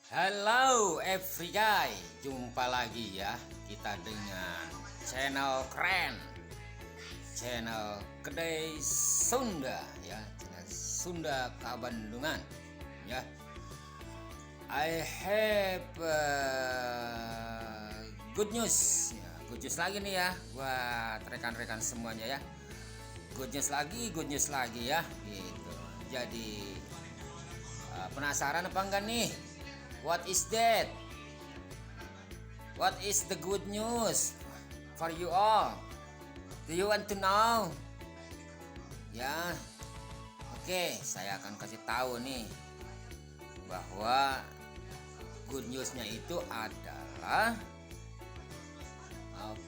Halo every guy, jumpa lagi ya kita dengan channel keren, channel Kedai Sunda ya, channel Sunda Kabandungan ya. I have good news ya, good news lagi nih ya buat rekan-rekan semuanya ya. Good news lagi ya gitu. Jadi penasaran apa enggak nih? What is that? What is the good news for you all? Do you want to know? Ya, oke, saya akan kasih tahu nih bahwa good newsnya itu adalah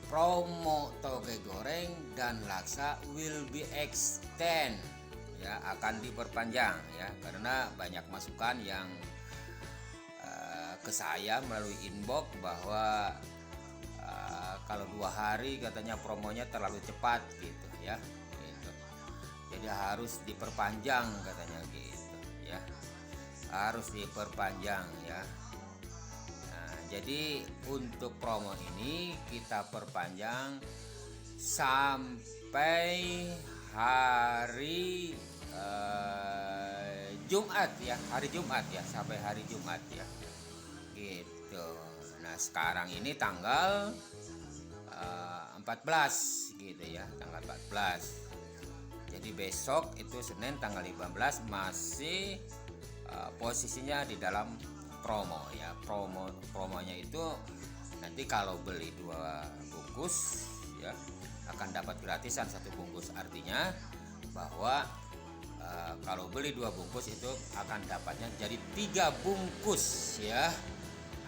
promo toge goreng dan laksa will be extend ya, akan diperpanjang ya, karena banyak masukan yang ke saya melalui inbox bahwa kalau 2 hari katanya promonya terlalu cepat gitu ya gitu. Jadi harus diperpanjang katanya gitu ya, harus diperpanjang ya. Nah, jadi untuk promo ini kita perpanjang sampai hari Jumat ya, sampai hari Jumat ya gitu. Nah sekarang ini tanggal 14 gitu ya, tanggal 14. Jadi besok itu Senin tanggal 15 masih posisinya di dalam promo ya. Promonya itu nanti kalau beli 2 bungkus ya akan dapat gratisan 1 bungkus. Artinya bahwa kalau beli 2 bungkus itu akan dapatnya jadi 3 bungkus ya,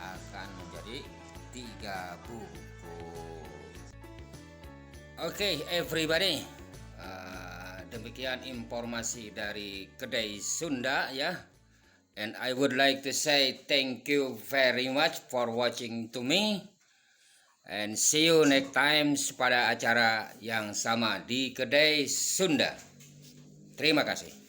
akan menjadi 3 bungkus. Oke, everybody, demikian informasi dari Kedai Sunda ya. And I would like to say thank you very much for watching to me. And see you next time pada acara yang sama di Kedai Sunda. Terima kasih.